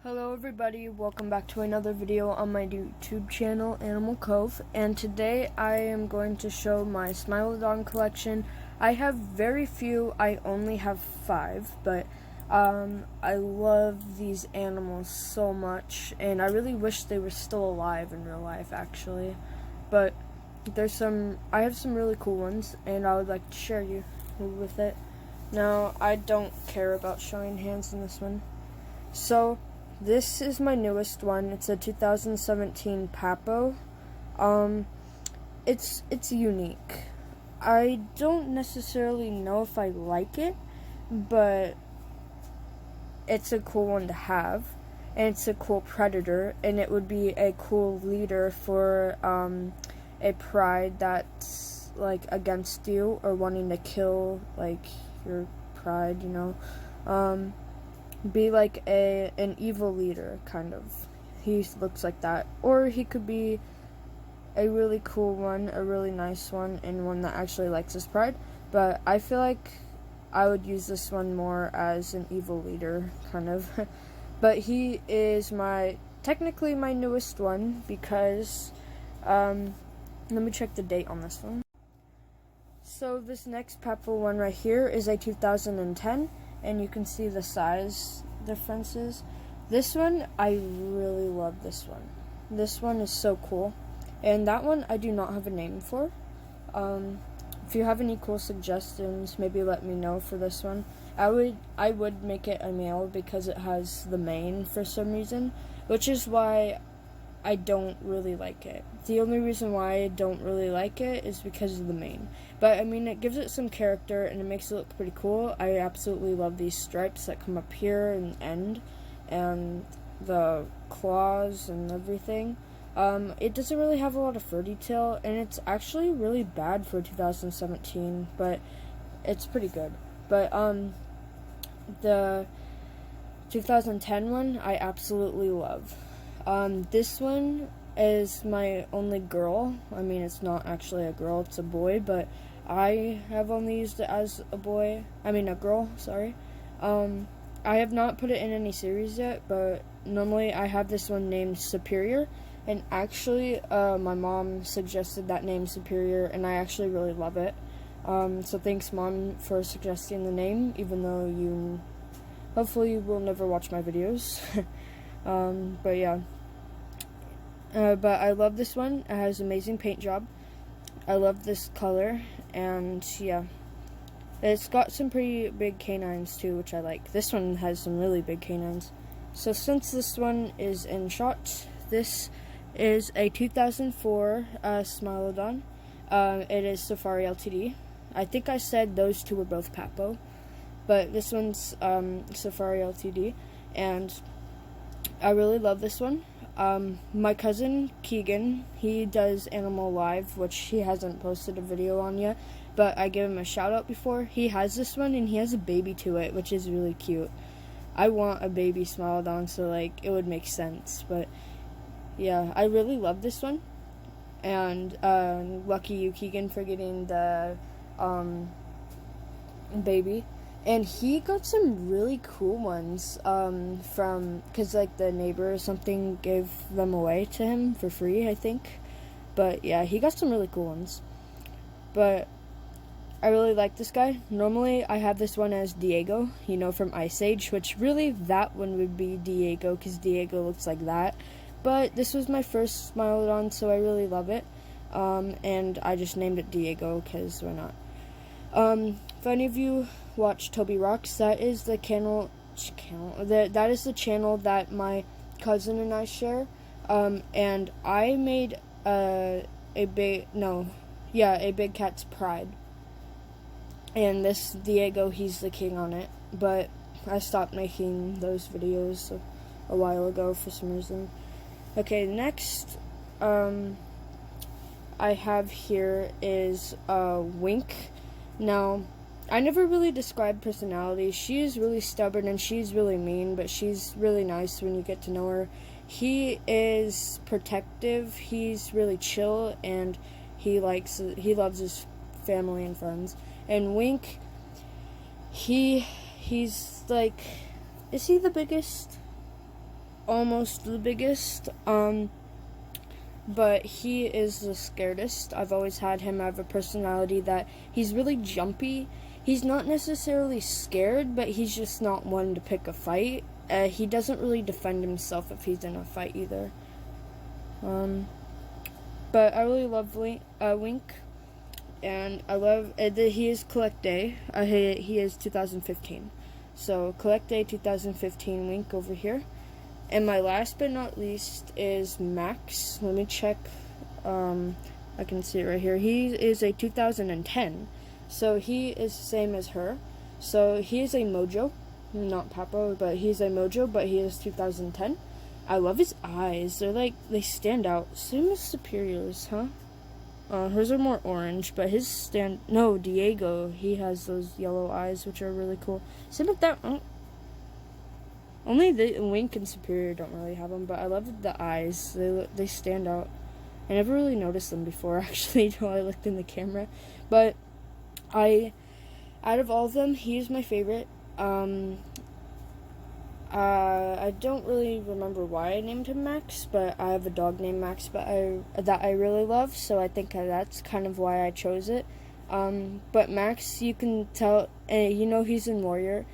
Hello everybody, welcome back to another video on my YouTube channel, Animal Cove, and today I am going to show my Smilodon collection. I have very few, I only have 5, but I love these animals so much, and I really wish they were still alive in real life actually, but I have some really cool ones, and I would like to share you with it. Now, I don't care about showing hands in this one, so this is my newest one. It's a 2017 Papo. It's unique. I don't necessarily know if I like it, but it's a cool one to have, and it's a cool predator, and it would be a cool leader for a pride that's like against you or wanting to kill like your pride, you know. Be like an evil leader, kind of. He looks like that. Or he could be a really cool one, a really nice one, and one that actually likes his pride. But I feel like I would use this one more as an evil leader, kind of. But he is technically my newest one, because, let me check the date on this one. So this next Papo one right here is a 2010. And you can see the size differences. This one, I really love this one. This one is so cool. And that one, I do not have a name for. If you have any cool suggestions, maybe let me know for this one. I would make it a male because it has the mane for some reason, which is why I don't really like it. The only reason why I don't really like it is because of the mane. But, I mean, it gives it some character, and it makes it look pretty cool. I absolutely love these stripes that come up here and end, and the claws and everything. It doesn't really have a lot of fur detail, and it's actually really bad for 2017, but it's pretty good. But, the 2010 one, I absolutely love. This one is my only girl. I mean, it's not actually a girl, it's a boy, but I have only used it as a girl, sorry. I have not put it in any series yet, but normally I have this one named Superior, and actually, my mom suggested that name Superior, and I actually really love it. So thanks, Mom, for suggesting the name, even though you hopefully will never watch my videos. But yeah. But I love this one. It has amazing paint job. I love this color, and yeah. It's got some pretty big canines too, which I like. This one has some really big canines. So since this one is in shot, this is a 2004 Smilodon. It is Safari Ltd. I think I said those two were both Papo, but this one's Safari Ltd. And I really love this one. My cousin Keegan, he does Animal Live, which he hasn't posted a video on yet, but I gave him a shout out before. He has this one, and he has a baby to it, which is really cute. I want a baby Smilodon, so like it would make sense. But yeah, I really love this one, and lucky you, Keegan, for getting the baby. And he got some really cool ones because like the neighbor or something gave them away to him for free, I think. But yeah, he got some really cool ones. But I really like this guy. Normally I have this one as Diego, you know, from Ice Age, which really that one would be Diego because Diego looks like that. But this was my first Smilodon, so I really love it. And I just named it Diego because why not? If any of you watch Toby Rocks, that is the channel that is the channel that my cousin and I share. And I made a big cat's pride. And this Diego, he's the king on it. But I stopped making those videos a while ago for some reason. Okay, next I have here is Wink. Now, I never really described personality. She is really stubborn and she's really mean, but she's really nice when you get to know her. He is protective, he's really chill, and he loves his family and friends. And Wink, he's like, is he the biggest? almost the biggest. But he is the scaredest. I've always had him have a personality that he's really jumpy. He's not necessarily scared, but he's just not one to pick a fight. He doesn't really defend himself if he's in a fight either. But I really love Wink, and I love he is Collect Day. He is 2015, so Collect Day 2015 Wink over here. And my last but not least is Max. Let me check. I can see it right here. He is a 2010. So he is the same as her. So he is a Mojo. Not Papo, but he's a Mojo, but he is 2010. I love his eyes. They stand out. Same as Superior's, huh? Hers are more orange, but his no, Diego, he has those yellow eyes, which are really cool. Same with that. Only the Wink and Superior don't really have them, but I love the eyes. They stand out. I never really noticed them before, actually, until I looked in the camera. But out of all of them, he is my favorite. I don't really remember why I named him Max, but I have a dog named Max, that I really love, so I think that's kind of why I chose it. But Max, you can tell, he's in Warrior.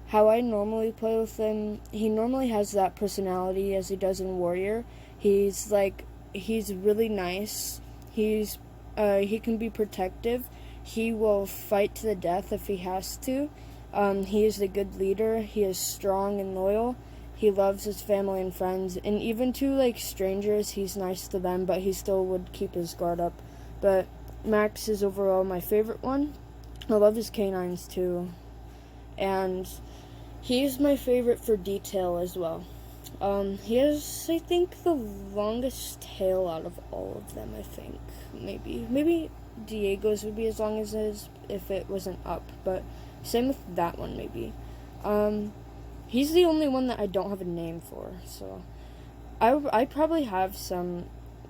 How I normally play with him, he normally has that personality as he does in Warrior. He's really nice. He can be protective. He will fight to the death if he has to. He is a good leader. He is strong and loyal. He loves his family and friends, and even to strangers, he's nice to them, but he still would keep his guard up. But Max is overall my favorite one. I love his canines too, and he's my favorite for detail as well. He has, I think, the longest tail out of all of them, I think. Maybe Diego's would be as long as his if it wasn't up, but same with that one, maybe. He's the only one that I don't have a name for, so I probably have some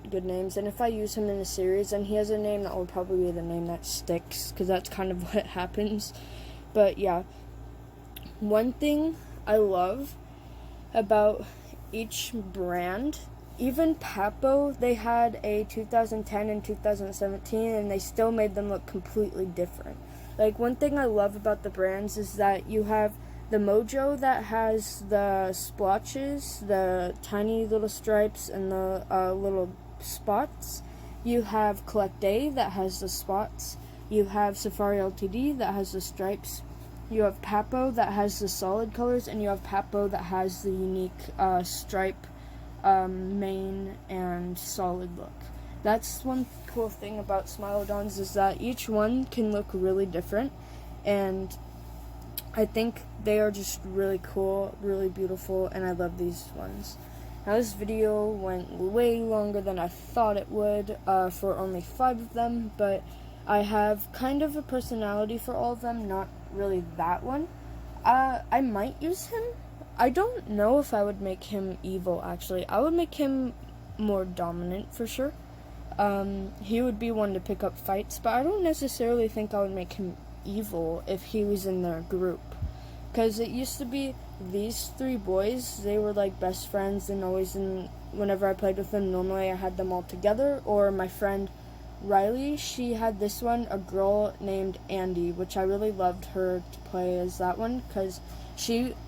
good names, and if I use him in a series and he has a name, that will probably be the name that sticks, because that's kind of what happens. But yeah, one thing I love about each brand, even Papo, they had a 2010 and 2017, and they still made them look completely different. One thing I love about the brands is that you have the Mojo that has the splotches, the tiny little stripes, and the little spots. You have Collect Day that has the spots. You have Safari LTD that has the stripes. You have Papo that has the solid colors, and you have Papo that has the unique stripe mane and solid look. That's one cool thing about Smilodons, is that each one can look really different, and I think they are just really cool, really beautiful, and I love these ones. Now this video went way longer than I thought it would for only 5 of them, but I have kind of a personality for all of them, not really that one. I might use him. I don't know if I would make him evil, actually. I would make him more dominant for sure. He would be one to pick up fights, but I don't necessarily think I would make him evil if he was in their group. Because it used to be these 3 boys, they were best friends, and whenever I played with them, normally I had them all together, or my friend Riley, she had this one, a girl named Andy, which I really loved her to play as that one, because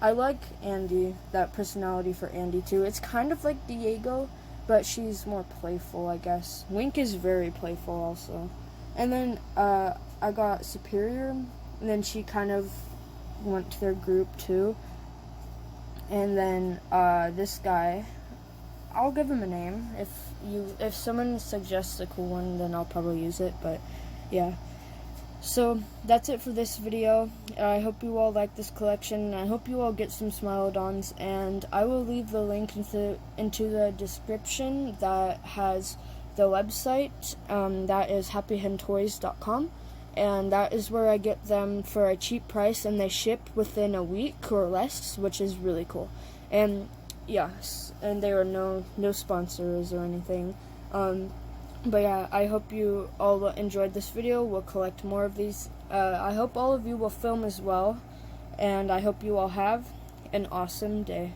I like Andy, that personality for Andy too. It's kind of like Diego, but she's more playful, I guess. Wink is very playful also. And then I got Superior, and then she kind of went to their group too. And then this guy, I'll give him a name. If someone suggests a cool one, then I'll probably use it, but yeah. So that's it for this video. I hope you all like this collection. I hope you all get some Smilodons, and I will leave the link into the description that has the website. That is happyhentoys.com, and that is where I get them for a cheap price, and they ship within a week or less, which is really cool. And yes, and there are no sponsors or anything. But yeah, I hope you all enjoyed this video. We'll collect more of these. I hope all of you will film as well, and I hope you all have an awesome day.